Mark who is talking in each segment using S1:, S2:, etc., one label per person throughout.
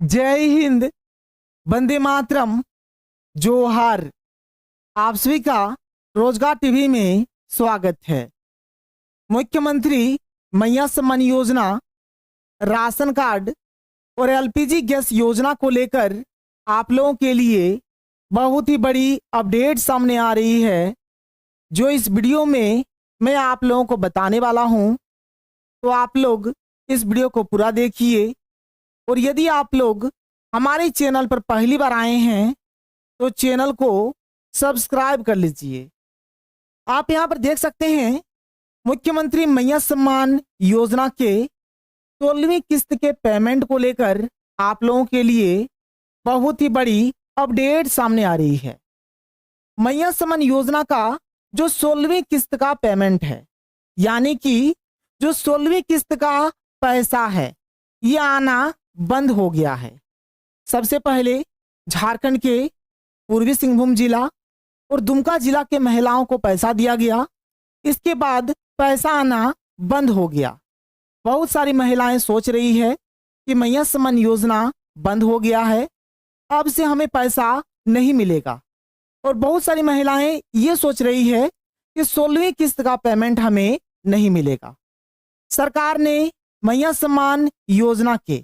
S1: जय हिंद, वंदे मातरम, जोहार। आप सभी का रोजगार टीवी में स्वागत है। मुख्यमंत्री मैया सम्मान योजना, राशन कार्ड और एलपीजी गैस योजना को लेकर आप लोगों के लिए बहुत ही बड़ी अपडेट सामने आ रही है, जो इस वीडियो में मैं आप लोगों को बताने वाला हूं। तो आप लोग इस वीडियो को पूरा देखिए, और यदि आप लोग हमारे चैनल पर पहली बार आए हैं तो चैनल को सब्सक्राइब कर लीजिए। आप यहां पर देख सकते हैं, मुख्यमंत्री मैया सम्मान योजना के 16वीं किस्त के पेमेंट को लेकर आप लोगों के लिए बहुत ही बड़ी अपडेट सामने आ रही है। मैया सम्मान योजना का जो 16वीं किस्त का पेमेंट है, यानी कि जो 16वीं किस्त का पैसा है, ये आना बंद हो गया है। सबसे पहले झारखंड के पूर्वी सिंहभूम जिला और दुमका जिला के महिलाओं को पैसा दिया गया। इसके बाद पैसा आना बंद हो गया। बहुत सारी महिलाएं सोच रही है कि मैया सम्मान योजना बंद हो गया है, अब से हमें पैसा नहीं मिलेगा। और बहुत सारी महिलाएं ये सोच रही है कि 16वीं किस्त का पेमेंट हमें नहीं मिलेगा। सरकार ने मैया सम्मान योजना के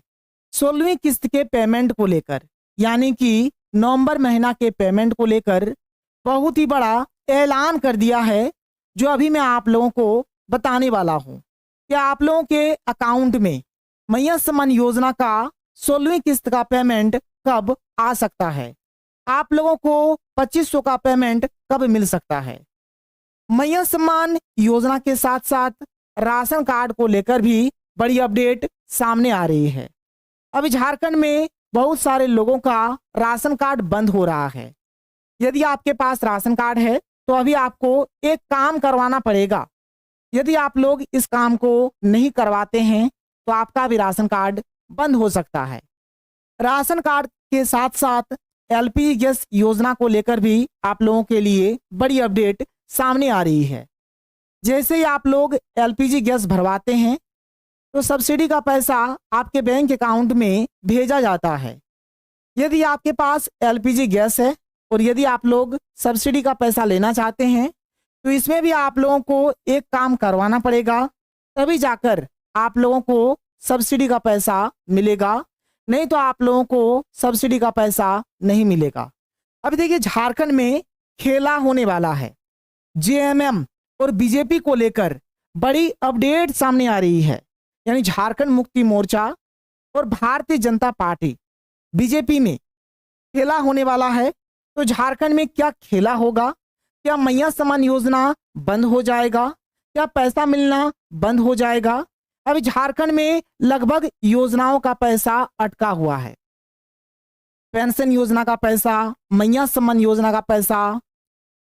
S1: 16वीं किस्त के पेमेंट को लेकर, यानी कि नवंबर महीना के पेमेंट को लेकर बहुत ही बड़ा ऐलान कर दिया है, जो अभी मैं आप लोगों को बताने वाला हूं कि आप लोगों के अकाउंट में मैया सम्मान योजना का 16वीं किस्त का पेमेंट कब आ सकता है, आप लोगों को 2500 का पेमेंट कब मिल सकता है। मैया सम्मान योजना के साथ साथ राशन कार्ड को लेकर भी बड़ी अपडेट सामने आ रही है। अभी झारखंड में बहुत सारे लोगों का राशन कार्ड बंद हो रहा है। यदि आपके पास राशन कार्ड है तो अभी आपको एक काम करवाना पड़ेगा। यदि आप लोग इस काम को नहीं करवाते हैं तो आपका भी राशन कार्ड बंद हो सकता है। राशन कार्ड के साथ साथ एलपीजी गैस योजना को लेकर भी आप लोगों के लिए बड़ी अपडेट सामने आ रही है। जैसे ही आप लोग एलपीजी गैस भरवाते हैं तो सब्सिडी का पैसा आपके बैंक अकाउंट में भेजा जाता है। यदि आपके पास एलपीजी गैस है और यदि आप लोग सब्सिडी का पैसा लेना चाहते हैं तो इसमें भी आप लोगों को एक काम करवाना पड़ेगा, तभी जाकर आप लोगों को सब्सिडी का पैसा मिलेगा, नहीं तो आप लोगों को सब्सिडी का पैसा नहीं मिलेगा। अभी देखिए, झारखंड में खेला होने वाला है। जेएमएम और बीजेपी को लेकर बड़ी अपडेट सामने आ रही है, यानी झारखंड मुक्ति मोर्चा और भारतीय जनता पार्टी बीजेपी में खेला होने वाला है। तो झारखंड में क्या खेला होगा? क्या मैया सम्मान योजना बंद हो जाएगा? क्या पैसा मिलना बंद हो जाएगा? अभी झारखंड में लगभग योजनाओं का पैसा अटका हुआ है। पेंशन योजना का पैसा, मैया सम्मान योजना का पैसा,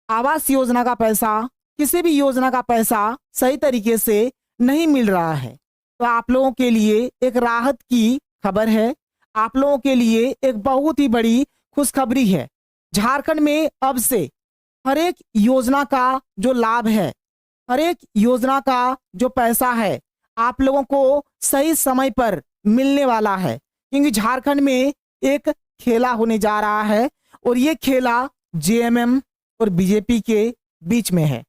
S1: आवास योजना का पैसा, किसी भी योजना का पैसा सही तरीके से नहीं मिल रहा है। तो आप लोगों के लिए एक राहत की खबर है, आप लोगों के लिए एक बहुत ही बड़ी खुशखबरी है। झारखंड में अब से हर एक योजना का जो लाभ है, हर एक योजना का जो पैसा है, आप लोगों को सही समय पर मिलने वाला है, क्योंकि झारखंड में एक खेला होने जा रहा है और ये खेला जेएमएम और बीजेपी के बीच में है।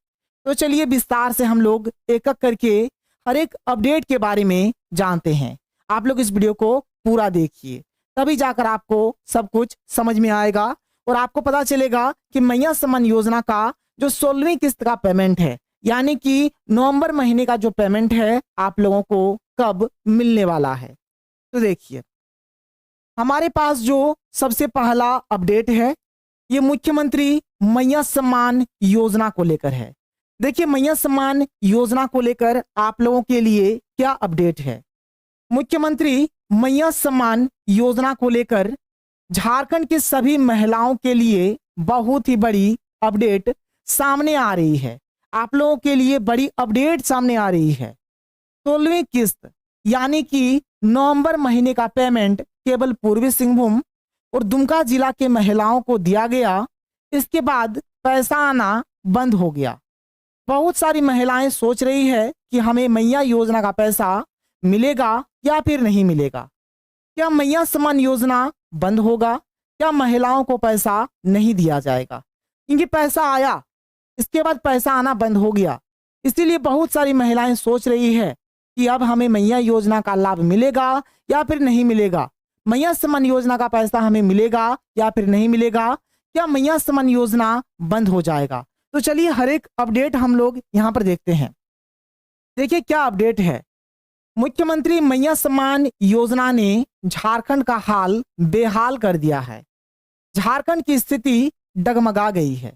S1: तो चलिए विस्तार से हम लोग एक एक करके हर एक अपडेट के बारे में जानते हैं। आप लोग इस वीडियो को पूरा देखिए, तभी जाकर आपको सब कुछ समझ में आएगा और आपको पता चलेगा कि मैया सम्मान योजना का जो 16वीं किस्त का पेमेंट है, यानी कि नवंबर महीने का जो पेमेंट है, आप लोगों को कब मिलने वाला है। तो देखिए, हमारे पास जो सबसे पहला अपडेट है, ये मुख्यमंत्री मैया सम्मान योजना को लेकर है। देखिए, मैया सम्मान योजना को लेकर आप लोगों के लिए क्या अपडेट है। मुख्यमंत्री मैया सम्मान योजना को लेकर झारखंड की सभी महिलाओं के लिए बहुत ही बड़ी अपडेट सामने आ रही है। आप लोगों के लिए बड़ी अपडेट सामने आ रही है। 16वीं किस्त यानी कि नवंबर महीने का पेमेंट केवल पूर्वी सिंहभूम और दुमका जिला के महिलाओं को दिया गया। इसके बाद पैसा आना बंद हो गया। बहुत सारी महिलाएं सोच रही है कि हमें मैया योजना का पैसा मिलेगा या फिर नहीं मिलेगा। क्या मैया सम्मान योजना बंद होगा? क्या महिलाओं को पैसा नहीं दिया जाएगा? क्योंकि पैसा आया, इसके बाद पैसा आना बंद हो गया। इसीलिए बहुत सारी महिलाएं सोच रही है कि अब हमें मैया योजना का लाभ मिलेगा या फिर नहीं मिलेगा। मैया सम्मान योजना का पैसा हमें मिलेगा या फिर नहीं मिलेगा? क्या मैया सम्मान योजना बंद हो जाएगा? तो चलिए हर एक अपडेट हम लोग यहाँ पर देखते हैं। देखिए क्या अपडेट है। मुख्यमंत्री मैया सम्मान योजना ने झारखंड का हाल बेहाल कर दिया है। झारखंड की स्थिति डगमगा गई है।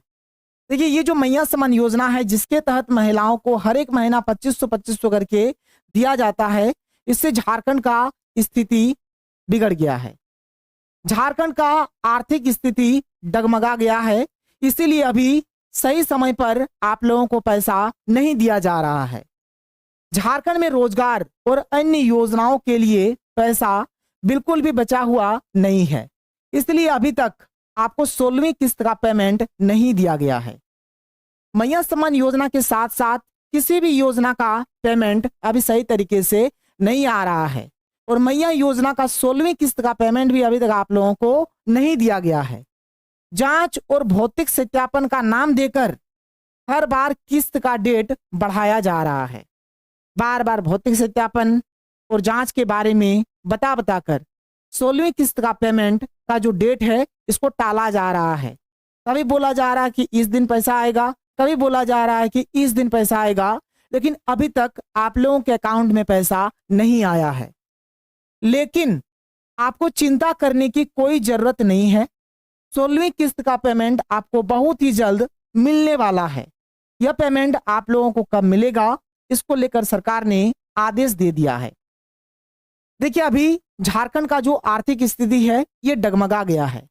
S1: देखिए ये जो मैया सम्मान योजना है, जिसके तहत महिलाओं को हर एक महीना 2500 करके दिया जाता है, इससे झारखंड का स्थिति बिगड़ गया है। झारखंड का आर्थिक स्थिति डगमगा गया है। इसीलिए अभी सही समय पर आप लोगों को पैसा नहीं दिया जा रहा है। झारखंड में रोजगार और अन्य योजनाओं के लिए पैसा बिल्कुल भी बचा हुआ नहीं है। इसलिए अभी तक आपको 16वीं किस्त का पेमेंट नहीं दिया गया है। मैया सम्मान योजना के साथ साथ किसी भी योजना का पेमेंट अभी सही तरीके से नहीं आ रहा है और मैया योजना का 16वीं किस्त का पेमेंट भी अभी तक आप लोगों को नहीं दिया गया है। जांच और भौतिक सत्यापन का नाम देकर हर बार किस्त का डेट बढ़ाया जा रहा है। बार बार भौतिक सत्यापन और जांच के बारे में बता कर 16वीं किस्त का पेमेंट का जो डेट है, इसको टाला जा रहा है। कभी बोला जा रहा है कि इस दिन पैसा आएगा, कभी बोला जा रहा है कि इस दिन पैसा आएगा, लेकिन अभी तक आप लोगों के अकाउंट में पैसा नहीं आया है। लेकिन आपको चिंता करने की कोई जरूरत नहीं है। 16वीं किस्त का पेमेंट आपको बहुत ही जल्द मिलने वाला है। यह पेमेंट आप लोगों को कब मिलेगा, इसको लेकर सरकार ने आदेश दे दिया है। देखिए अभी झारखंड का जो आर्थिक स्थिति है, ये डगमगा गया है।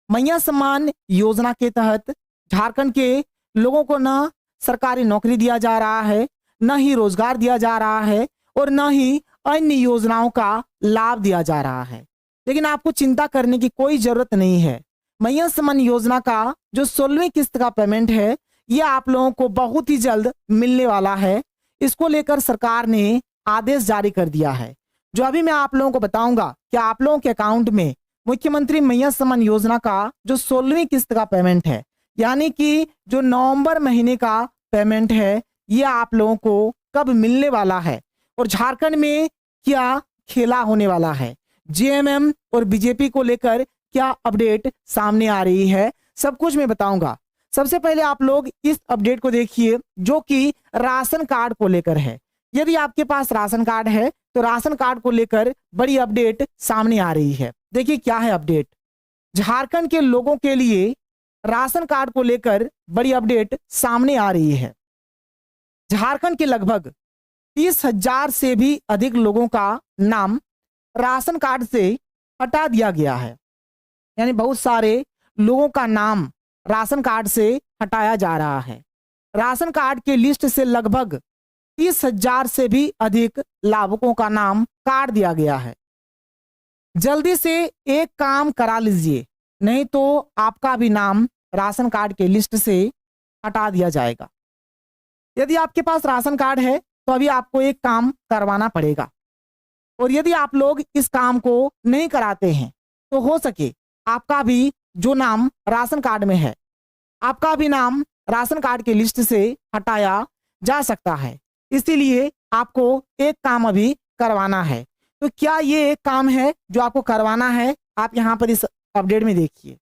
S1: मैया सम्मान योजना के तहत झारखंड के लोगों को न सरकारी नौकरी दिया जा रहा है, न ही रोजगार दिया जा रहा है और न ही अन्य योजनाओं का लाभ दिया जा रहा है। लेकिन आपको चिंता करने की कोई जरूरत नहीं है। मैया सम्मान योजना का जो 16वीं किस्त का पेमेंट है, यह आप लोगों को बहुत ही जल्द मिलने वाला है। इसको लेकर सरकार ने आदेश जारी कर दिया है, जो अभी मैं आप लोगों को बताऊंगा कि आप लोगों के अकाउंट में मुख्यमंत्री मैया सम्मान योजना का जो 16वीं किस्त का पेमेंट है, यानी कि जो नवंबर महीने का पेमेंट है, ये आप लोगों को कब मिलने वाला है और झारखंड में क्या खेला होने वाला है, जेएमएम और बीजेपी को लेकर क्या अपडेट सामने आ रही है, सब कुछ मैं बताऊंगा। सबसे पहले आप लोग इस अपडेट को देखिए, जो कि राशन कार्ड को लेकर है। यदि आपके पास राशन कार्ड है तो राशन कार्ड को लेकर बड़ी अपडेट सामने आ रही है। देखिए क्या है अपडेट। झारखंड के लोगों के लिए राशन कार्ड को लेकर बड़ी अपडेट सामने आ रही है। झारखंड के लगभग 30,000 से भी अधिक लोगों का नाम राशन कार्ड से हटा दिया गया है। यानी बहुत सारे लोगों का नाम राशन कार्ड से हटाया जा रहा है। राशन कार्ड के लिस्ट से लगभग 30,000 से भी अधिक लाभुकों का नाम काट दिया गया है। जल्दी से एक काम करा लीजिए, नहीं तो आपका भी नाम राशन कार्ड के लिस्ट से हटा दिया जाएगा। यदि आपके पास राशन कार्ड है तो अभी आपको एक काम करवाना पड़ेगा, और यदि आप लोग इस काम को नहीं कराते हैं तो हो सके आपका भी जो नाम राशन कार्ड में है, आपका भी नाम राशन कार्ड की लिस्ट से हटाया जा सकता है। इसीलिए आपको एक काम अभी करवाना है। तो क्या ये एक काम है जो आपको करवाना है? आप यहाँ पर इस अपडेट में देखिए,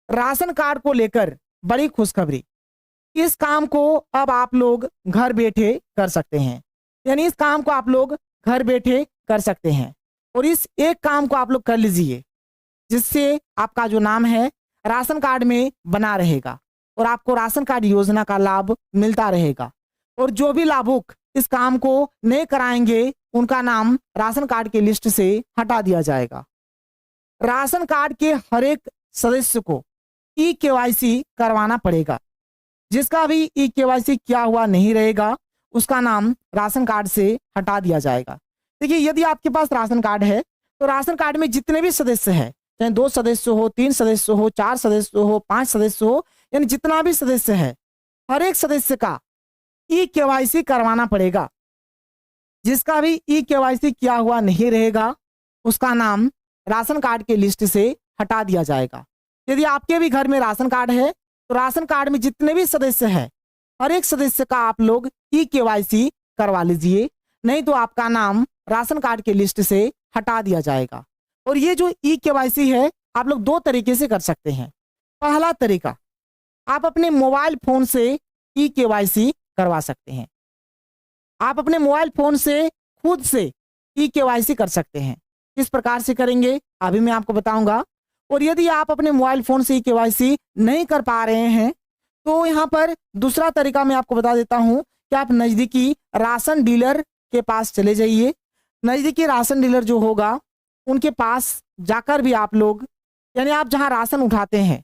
S1: राशन कार्ड को लेकर बड़ी खुशखबरी। इस काम को अब आप लोग घर बैठे कर सकते हैं। यानी इस काम को आप लोग घर बैठे कर सकते हैं, और इस एक काम को आप लोग कर लीजिए, जिससे आपका जो नाम है राशन कार्ड में बना रहेगा और आपको राशन कार्ड योजना का लाभ मिलता रहेगा। और जो भी लाभुक इस काम को नहीं कराएंगे, उनका नाम राशन कार्ड की लिस्ट से हटा दिया जाएगा। राशन कार्ड के हर एक सदस्य को ई-केवाईसी करवाना पड़ेगा। जिसका भी ई-केवाईसी किया हुआ नहीं रहेगा, उसका नाम राशन कार्ड से हटा दिया जाएगा। देखिए यदि आपके पास राशन कार्ड है तो राशन कार्ड में जितने भी सदस्य हैं, चाहे 2 सदस्य हो, 3 सदस्य हो, 4 सदस्य हो, 5 सदस्य हो, यानी जितना भी सदस्य है, हर एक सदस्य का ई-केवाईसी करवाना पड़ेगा। जिसका भी ई-केवाईसी किया हुआ नहीं रहेगा, उसका नाम राशन कार्ड के लिस्ट से हटा दिया जाएगा। यदि आपके भी घर में राशन कार्ड है तो राशन कार्ड में जितने भी सदस्य हैं हर एक सदस्य का आप लोग ई-केवाईसी करवा लीजिए, नहीं तो आपका नाम राशन कार्ड के लिस्ट से हटा दिया जाएगा। और ये जो ई-केवाईसी है आप लोग दो तरीके से कर सकते हैं। पहला तरीका, आप अपने मोबाइल फोन से ई-केवाईसी करवा सकते हैं। आप अपने मोबाइल फोन से खुद से ई-केवाईसी कर सकते हैं। किस प्रकार से करेंगे अभी मैं आपको बताऊंगा। और यदि आप अपने मोबाइल फोन से ई-केवाईसी नहीं कर पा रहे हैं तो यहाँ पर दूसरा तरीका मैं आपको बता देता हूँ कि आप नज़दीकी राशन डीलर के पास चले जाइए। नज़दीकी राशन डीलर जो होगा उनके पास जाकर भी आप लोग, यानी आप जहाँ राशन उठाते हैं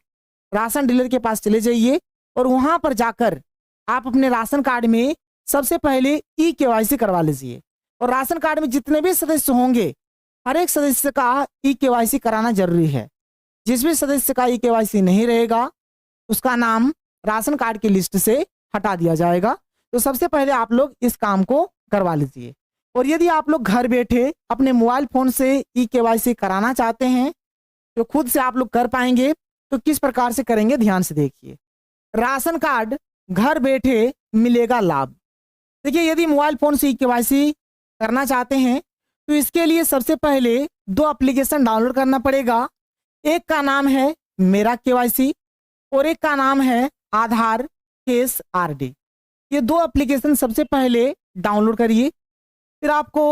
S1: राशन डीलर के पास चले जाइए और वहाँ पर जाकर आप अपने राशन कार्ड में सबसे पहले ई-केवाईसी करवा लीजिए। और राशन कार्ड में जितने भी सदस्य होंगे हर एक सदस्य का ई-केवाईसी कराना जरूरी है। जिस भी सदस्य का ई-केवाईसी नहीं रहेगा उसका नाम राशन कार्ड की लिस्ट से हटा दिया जाएगा। तो सबसे पहले आप लोग इस काम को करवा लीजिए। और यदि आप लोग घर बैठे अपने मोबाइल फोन से ई-केवाईसी कराना चाहते हैं तो खुद से आप लोग कर पाएंगे। तो किस प्रकार से करेंगे ध्यान से देखिए। राशन कार्ड घर बैठे मिलेगा लाभ। देखिए, यदि मोबाइल फोन से ई-केवाईसी करना चाहते हैं तो इसके लिए सबसे पहले दो एप्लीकेशन डाउनलोड करना पड़ेगा। एक का नाम है मेरा केवाईसी और एक का नाम है आधार केस आरडी। ये दो एप्लीकेशन सबसे पहले डाउनलोड करिए। फिर आपको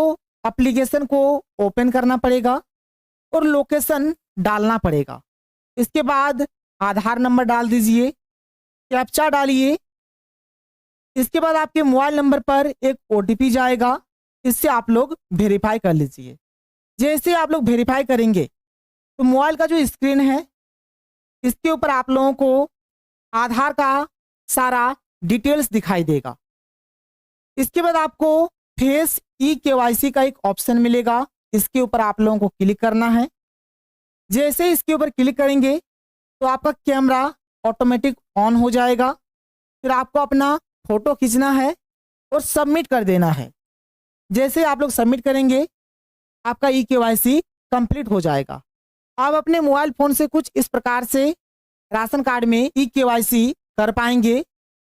S1: एप्लीकेशन को ओपन करना पड़ेगा और लोकेशन डालना पड़ेगा। इसके बाद आधार नंबर डाल दीजिए, कैप्चा डालिए। इसके बाद आपके मोबाइल नंबर पर एक ओटीपी जाएगा, इससे आप लोग वेरीफाई कर लीजिए। जैसे आप लोग वेरीफाई करेंगे तो मोबाइल का जो स्क्रीन है इसके ऊपर आप लोगों को आधार का सारा डिटेल्स दिखाई देगा। इसके बाद आपको फेस ई-केवाईसी का एक ऑप्शन मिलेगा, इसके ऊपर आप लोगों को क्लिक करना है। जैसे इसके ऊपर क्लिक करेंगे तो आपका कैमरा ऑटोमेटिक ऑन हो जाएगा। फिर आपको अपना फोटो खींचना है और सबमिट कर देना है। जैसे आप लोग सबमिट करेंगे आपका ई-केवाईसी कंप्लीट हो जाएगा। आप अपने मोबाइल फोन से कुछ इस प्रकार से राशन कार्ड में ई-केवाईसी कर पाएंगे।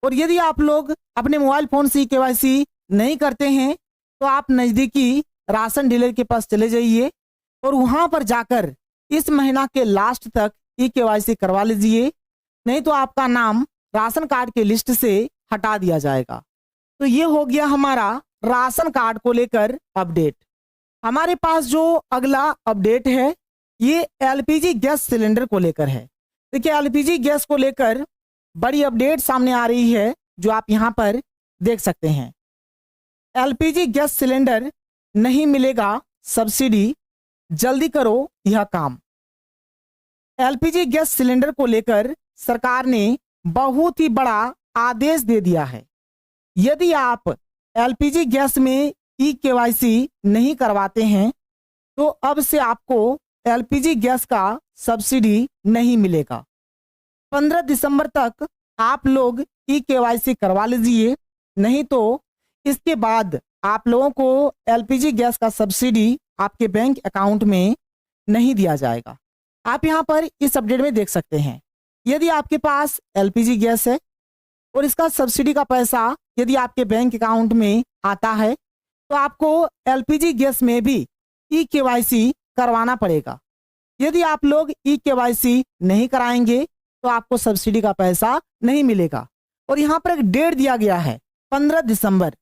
S1: और यदि आप लोग अपने मोबाइल फोन से ई-केवाईसी नहीं करते हैं तो आप नज़दीकी राशन डीलर के पास चले जाइए और वहां पर जाकर इस महीना के लास्ट तक ई-केवाईसी करवा लीजिए, नहीं तो आपका नाम राशन कार्ड के लिस्ट से हटा दिया जाएगा। तो ये हो गया हमारा राशन कार्ड को लेकर अपडेट। हमारे पास जो अगला अपडेट है ये एलपीजी गैस सिलेंडर को लेकर है। देखिए, एलपीजी गैस को लेकर बड़ी अपडेट सामने आ रही है जो आप यहाँ पर देख सकते हैं। एलपीजी गैस सिलेंडर नहीं मिलेगा सब्सिडी, जल्दी करो यह काम। एलपीजी गैस सिलेंडर को लेकर सरकार ने बहुत ही बड़ा आदेश दे दिया है। यदि आप एलपीजी गैस में ई-केवाईसी नहीं करवाते हैं तो अब से आपको एलपीजी गैस का सब्सिडी नहीं मिलेगा। 15 दिसंबर तक आप लोग ई-केवाईसी करवा लीजिए, नहीं तो इसके बाद आप लोगों को एलपीजी गैस का सब्सिडी आपके बैंक अकाउंट में नहीं दिया जाएगा। आप यहाँ पर इस अपडेट में देख सकते हैं, यदि आपके पास एलपीजी गैस है और इसका सब्सिडी का पैसा यदि आपके बैंक अकाउंट में आता है तो आपको एलपीजी गैस में भी ई-केवाईसी करवाना पड़ेगा। यदि आप लोग ई-केवाईसी नहीं कराएंगे तो आपको सब्सिडी का पैसा नहीं मिलेगा। और यहाँ पर एक डेट दिया गया है 15 दिसंबर।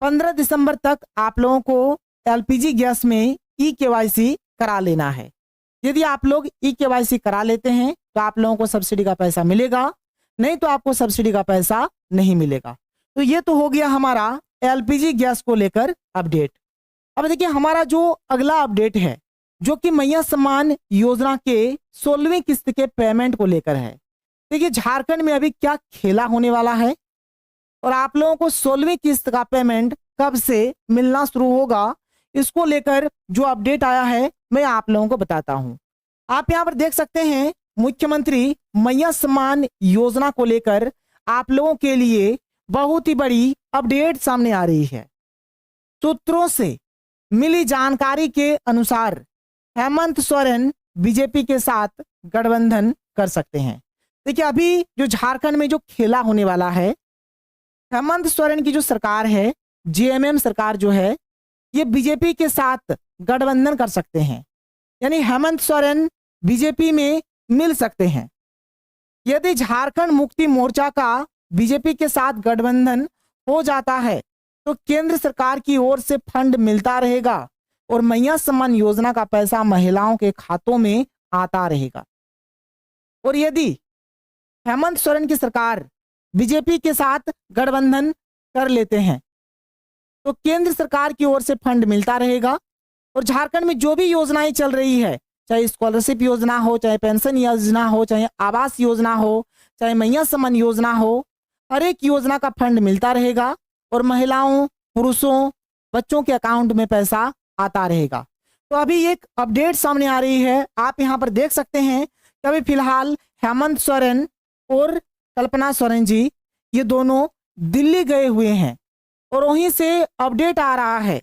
S1: 15 दिसंबर तक आप लोगों को एलपीजी गैस में ई-केवाईसी करा लेना है। यदि आप लोग ई-केवाईसी करा लेते हैं तो आप लोगों को सब्सिडी का पैसा मिलेगा, नहीं तो आपको सब्सिडी का पैसा नहीं मिलेगा। तो ये तो हो गया हमारा एलपीजी गैस को लेकर अपडेट। अब देखिए, हमारा जो अगला अपडेट है जो कि मैया सम्मान योजना के 16वीं किस्त के पेमेंट को लेकर है। देखिए, झारखंड में अभी क्या खेला होने वाला है और आप लोगों को 16वीं किस्त का पेमेंट कब से मिलना शुरू होगा, इसको लेकर जो अपडेट आया है मैं आप लोगों को बताता हूं। आप यहां पर देख सकते हैं, मुख्यमंत्री मैया सम्मान योजना को लेकर आप लोगों के लिए बहुत ही बड़ी अपडेट सामने आ रही है। सूत्रों से मिली जानकारी के अनुसार हेमंत सोरेन बीजेपी के साथ गठबंधन कर सकते हैं। देखिए, अभी जो झारखंड में जो खेला होने वाला है, हेमंत सोरेन की जो सरकार है, जेएमएम सरकार जो है, ये बीजेपी के साथ गठबंधन कर सकते हैं। यानी हेमंत सोरेन बीजेपी में मिल सकते हैं। यदि झारखंड मुक्ति मोर्चा का बीजेपी के साथ गठबंधन हो जाता है तो केंद्र सरकार की ओर से फंड मिलता रहेगा और मैया सम्मान योजना का पैसा महिलाओं के खातों में आता रहेगा। और यदि हेमंत सोरेन की सरकार बीजेपी के साथ गठबंधन कर लेते हैं तो केंद्र सरकार की ओर से फंड मिलता रहेगा और झारखंड में जो भी योजनाएं चल रही है, चाहे स्कॉलरशिप योजना हो, चाहे पेंशन योजना हो, चाहे आवास योजना हो, चाहे मैया सम्मान योजना हो, हर एक योजना का फंड मिलता रहेगा और महिलाओं, पुरुषों, बच्चों के अकाउंट में पैसा आता रहेगा। तो अभी एक अपडेट सामने आ रही है, आप यहाँ पर देख सकते हैं कि अभी फिलहाल हेमंत सोरेन और कल्पना सोरेन जी ये दोनों दिल्ली गए हुए हैं और वहीं से अपडेट आ रहा है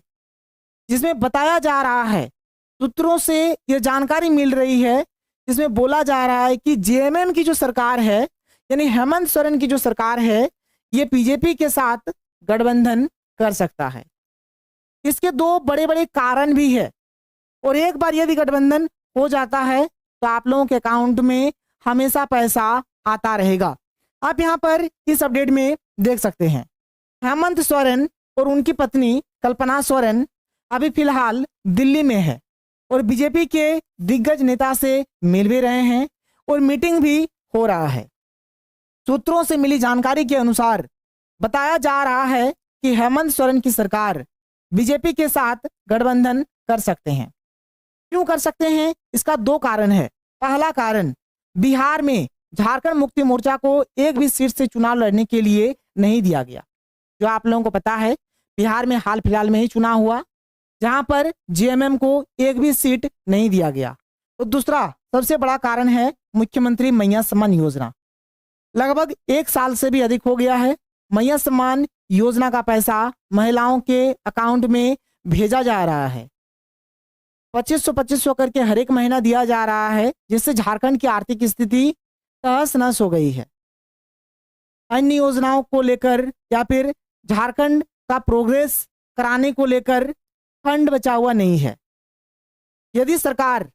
S1: जिसमें बताया जा रहा है, सूत्रों से ये जानकारी मिल रही है जिसमें बोला जा रहा है कि जेएमएम की जो सरकार है, यानी हेमंत सोरेन की जो सरकार है, ये बीजेपी के साथ गठबंधन कर सकता है। इसके दो बड़े बड़े कारण भी है और एक बार यदि गठबंधन हो जाता है तो आप लोगों के अकाउंट में हमेशा पैसा आता रहेगा। आप यहाँ पर इस अपडेट में देख सकते हैं हेमंत सोरेन और उनकी पत्नी कल्पना सोरेन अभी फिलहाल दिल्ली में है और बीजेपी के दिग्गज नेता से मिल भी रहे हैं और मीटिंग भी हो रहा है। सूत्रों से मिली जानकारी के अनुसार बताया जा रहा है कि हेमंत सोरेन की सरकार बीजेपी के साथ गठबंधन कर सकते हैं। क्यों कर सकते हैं? इसका दो कारण है। पहला कारण, बिहार में झारखंड मुक्ति मोर्चा को एक भी सीट से चुनाव लड़ने के लिए नहीं दिया गया। जो आप लोगों को पता है, बिहार में हाल फिलहाल में ही चुनाव हुआ जहां पर जेएमएम को एक भी सीट नहीं दिया गया। तो दूसरा सबसे बड़ा कारण है मुख्यमंत्री मैया सम्मान योजना। लगभग 1 साल से भी अधिक हो गया है मैया सम्मान योजना का पैसा महिलाओं के अकाउंट में भेजा जा रहा है। 2500 करके हर एक महीना दिया जा रहा है, जिससे झारखंड की आर्थिक स्थिति तहस नहस हो गई है। अन्य योजनाओं को लेकर या फिर झारखंड का प्रोग्रेस कराने को लेकर फंड बचा हुआ नहीं है। यदि सरकार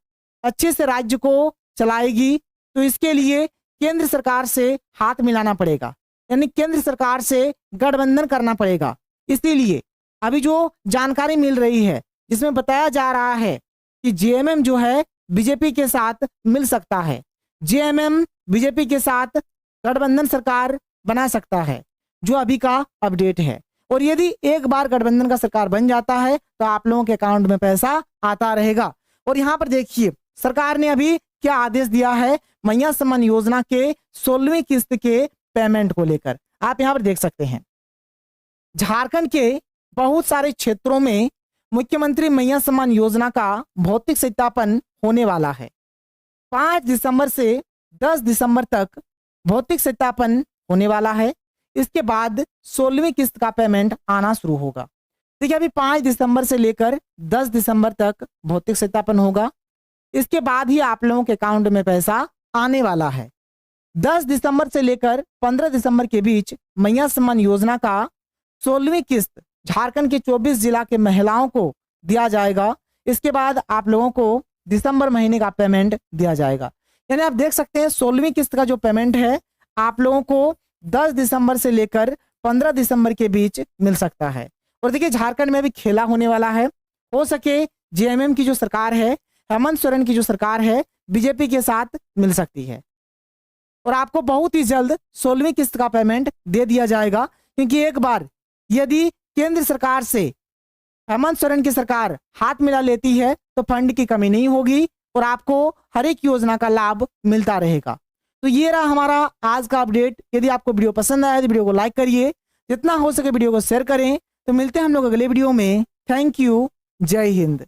S1: अच्छे से राज्य को चलाएगी तो इसके लिए केंद्र सरकार से हाथ मिलाना पड़ेगा, यानी केंद्र सरकार से गठबंधन करना पड़ेगा। इसीलिए अभी जो जानकारी मिल रही है जिसमें बताया जा रहा है कि जेएमएम जो है बीजेपी के साथ मिल सकता है, जेएमएम बीजेपी के साथ गठबंधन सरकार बना सकता है, जो अभी का अपडेट है। और यदि एक बार गठबंधन का सरकार बन जाता है तो आप लोगों के अकाउंट में पैसा आता रहेगा। और यहाँ पर देखिए सरकार ने अभी क्या आदेश दिया है मैया सम्मान योजना के 16वीं किस्त के पेमेंट को लेकर। आप यहाँ पर देख सकते हैं झारखंड के बहुत सारे क्षेत्रों में मुख्यमंत्री मैया सम्मान योजना का भौतिक सत्यापन होने वाला है। 5 दिसंबर से 10 दिसंबर तक भौतिक सत्यापन होने वाला है। इसके बाद 16वीं किस्त का पेमेंट आना शुरू होगा। देखिए, अभी 5 दिसंबर से लेकर 10 दिसंबर तक भौतिक सत्यापन होगा। इसके बाद ही आप लोगों के अकाउंट में पैसा आने वाला है। 10 दिसंबर से लेकर 15 दिसंबर के बीच मैया सम्मान योजना का 16वीं किस्त झारखंड के 24 जिला के महिलाओं को दिया जाएगा। इसके बाद आप लोगों को दिसंबर महीने का पेमेंट दिया जाएगा। यानी आप देख सकते हैं 16वीं किस्त का जो पेमेंट है आप लोगों को 10 दिसंबर से लेकर 15 दिसंबर के बीच मिल सकता है। और देखिए झारखंड में भी खेला होने वाला है। हो सके जेएमएम की जो सरकार है, हेमंत सोरेन की जो सरकार है, बीजेपी के साथ मिल सकती है और आपको बहुत ही जल्द 16वीं किस्त का पेमेंट दे दिया जाएगा। क्योंकि एक बार यदि केंद्र सरकार से हेमंत सोरेन की सरकार हाथ मिला लेती है तो फंड की कमी नहीं होगी और आपको हर एक योजना का लाभ मिलता रहेगा। तो ये रहा हमारा आज का अपडेट। यदि आपको वीडियो पसंद आया तो वीडियो को लाइक करिए, जितना हो सके वीडियो को शेयर करें। तो मिलते हैं हम लोग अगले वीडियो में। Thank you. जय हिंद।